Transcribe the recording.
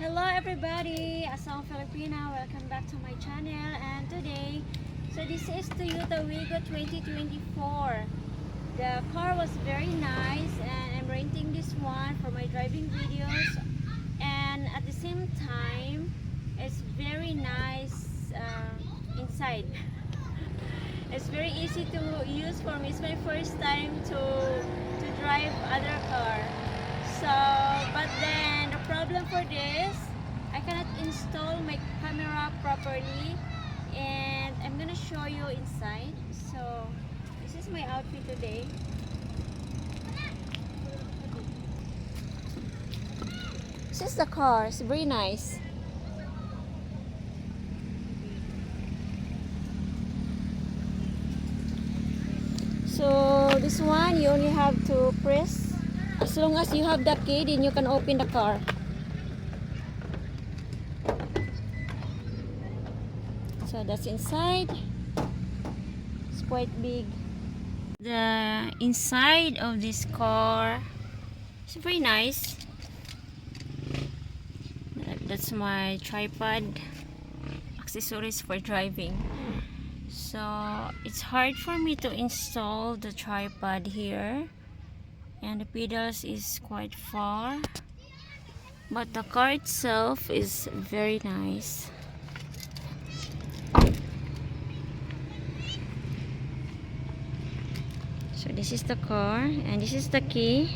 Hello everybody, Asang Filipina, welcome back to my channel. And today, this is Toyota Wigo 2024. The car was very nice and I'm renting this one for my driving videos. And at the same time, it's very nice inside. It's very easy to use for me. It's my first time to drive other car. So, but then the problem for this, I cannot install my camera properly, and I'm gonna show you inside. So, this is my outfit today. This is the car. It's very nice. So this one, you only have to press. As long as you have the key, then you can open the car. So that's inside. It's quite big. The inside of this car is very nice. That's my tripod, accessories for driving. So it's hard for me to install the tripod here, and the pedals is quite far, but the car itself is very nice. So this is the car and this is the key.